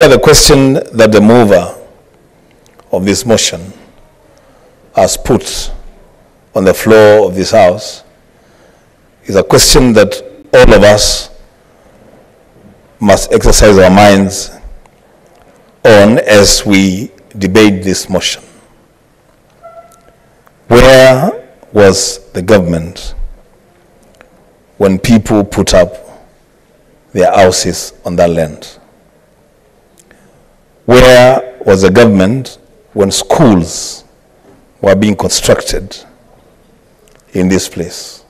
The question that the mover of this motion has put on the floor of this House is a question that all of us must exercise our minds on as we debate this motion. Where was the government when people put up their houses on that land? Where was the government when schools were being constructed in this place?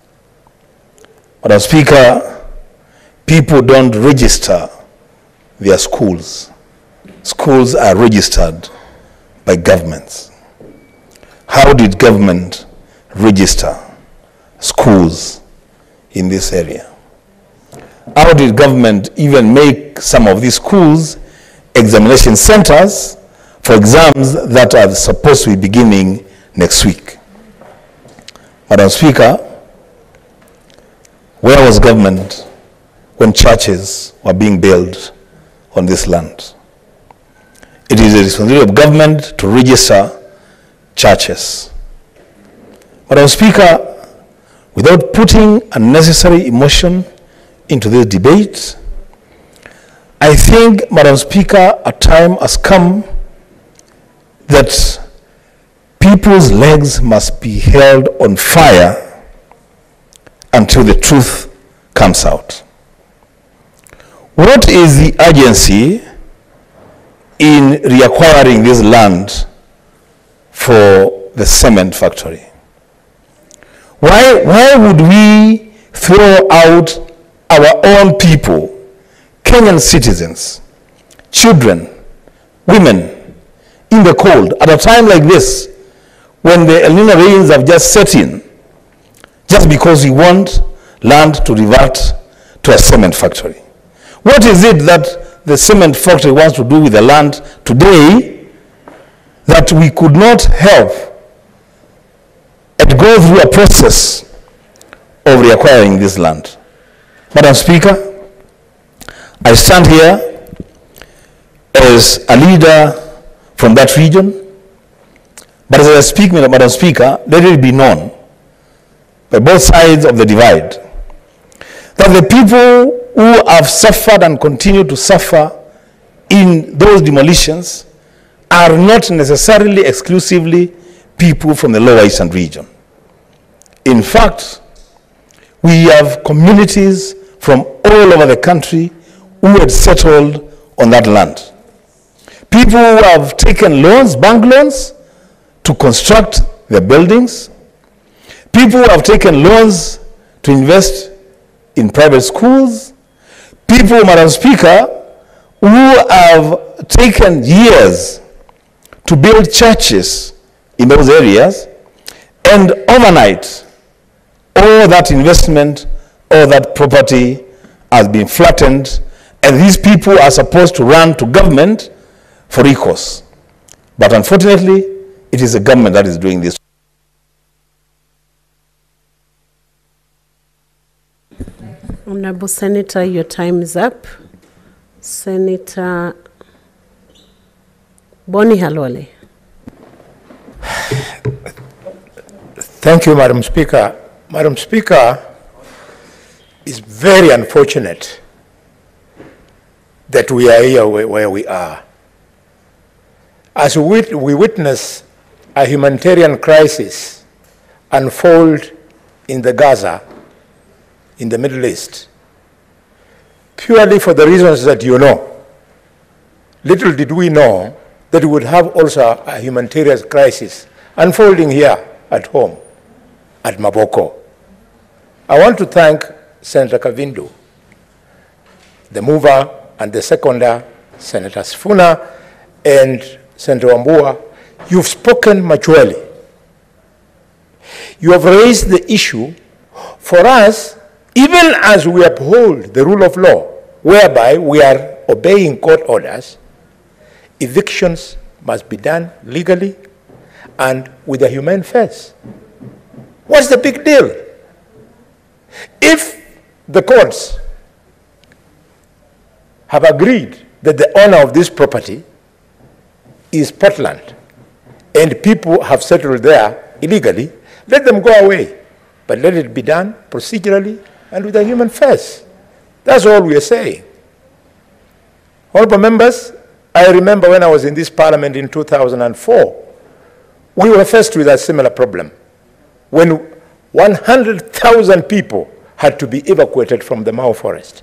Madam Speaker, people don't register their schools. Schools are registered by governments. How did government register schools in this area? How did government even make some of these schools examination centers for exams that are supposed to be beginning next week? Madam Speaker, where was government when churches were being built on this land? It is the responsibility of government to register churches. Madam Speaker, without putting unnecessary emotion into this debate, I think, Madam Speaker, a time has come that people's legs must be held on fire until the truth comes out. What is the urgency in reacquiring this land for the cement factory? Why would we throw out our own people, Kenyan citizens, children, women, in the cold at a time like this when the El Nino rains have just set in, just because we want land to revert to a cement factory? What is it that the cement factory wants to do with the land today that we could not help and go through a process of reacquiring this land? Madam Speaker, I stand here as a leader from that region, but as I speak, Madam Speaker, let it be known by both sides of the divide that the people who have suffered and continue to suffer in those demolitions are not necessarily exclusively people from the Lower Eastern region. In fact, we have communities from all over the country who had settled on that land. People who have taken loans, bank loans, to construct their buildings. People who have taken loans to invest in private schools. People, Madam Speaker, who have taken years to build churches in those areas, and overnight, all that investment, all that property has been flattened, and these people are supposed to run to government for recourse. But unfortunately, it is the government that is doing this. Honorable Senator, your time is up. Senator Boni Halwale. Thank you, Madam Speaker. Madam Speaker, it's very unfortunate that we are here where we are. As we witness a humanitarian crisis unfold in the Gaza, in the Middle East, purely for the reasons that you know. Little did we know that we would have also a humanitarian crisis unfolding here at home, at Maboko. I want to thank Senator Kavindu, the mover, and the seconder, Senator Sifuna, and Senator Wambua. You've spoken maturely. You have raised the issue for us, even as we uphold the rule of law, whereby we are obeying court orders. Evictions must be done legally and with a humane face. What's the big deal? If the courts have agreed that the owner of this property is Portland and people have settled there illegally, let them go away. But let it be done procedurally and with a human face. That's all we are saying. Honorable members, I remember when I was in this parliament in 2004, we were faced with a similar problem when 100,000 people had to be evacuated from the Mau forest.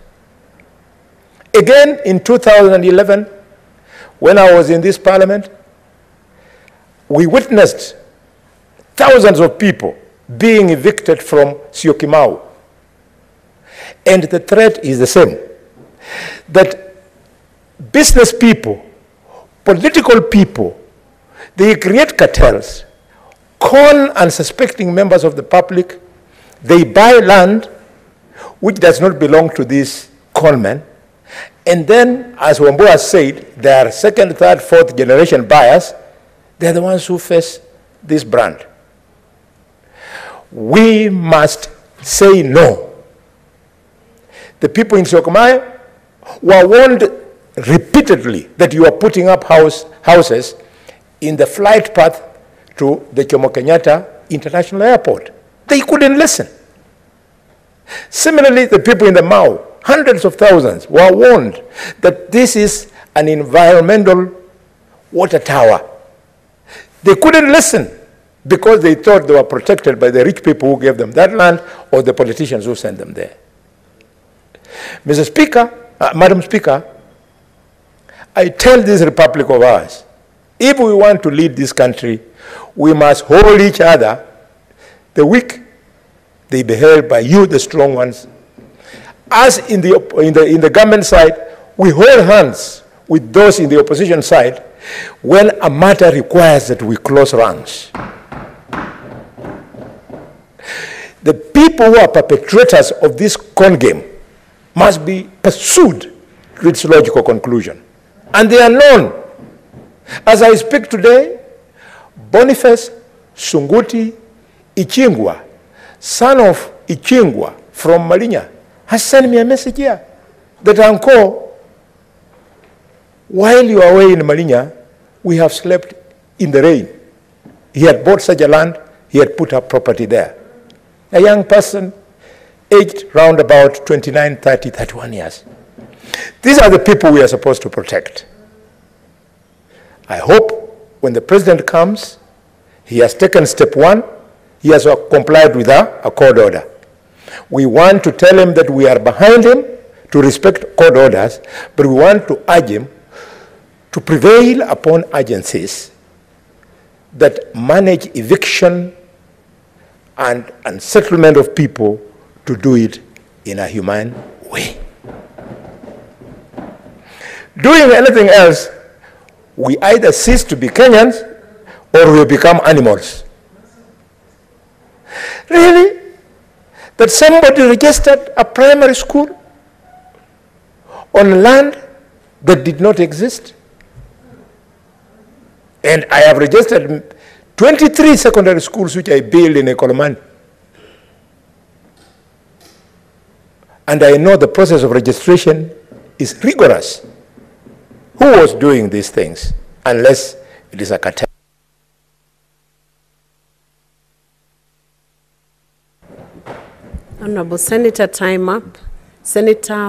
Again, in 2011, when I was in this parliament, we witnessed thousands of people being evicted from Syokimau. And the threat is the same, that business people, political people, they create cartels, con unsuspecting members of the public, they buy land which does not belong to these conmen, and then, as Wamboa said, they are second, third, fourth generation buyers. They're the ones who face this brand. We must say no. The people in Syokimau were warned repeatedly that you are putting up houses in the flight path to the Jomo Kenyatta International Airport. They couldn't listen. Similarly, the people in the Mau, hundreds of thousands, were warned that this is an environmental water tower. They couldn't listen because they thought they were protected by the rich people who gave them that land or the politicians who sent them there. Mr. Speaker, Madam Speaker, I tell this republic of ours, if we want to lead this country, we must hold each other. The weak, they be held by you, the strong ones. As in the government side, we hold hands with those in the opposition side when a matter requires that we close ranks. The people who are perpetrators of this con game must be pursued to its logical conclusion. And they are known. As I speak today, Boniface Sunguti Ichingwa, son of Ichingwa from Malinya, has sent me a message here that, Uncle, while you are away in Malinya, we have slept in the rain. He had bought such a land, he had put up property there. A young person, aged round about 29, 30, 31 years. These are the people we are supposed to protect. I hope when the president comes, he has taken step one, he has complied with a court order. We want to tell him that we are behind him to respect court orders, but we want to urge him to prevail upon agencies that manage eviction and settlement of people to do it in a humane way. Doing anything else, we either cease to be Kenyans or we become animals. Really? That somebody registered a primary school on land that did not exist? And I have registered 23 secondary schools which I built in Ekolomani. And I know the process of registration is rigorous. Who was doing these things? Unless it is a cartel. Honorable Senator, time up. Senator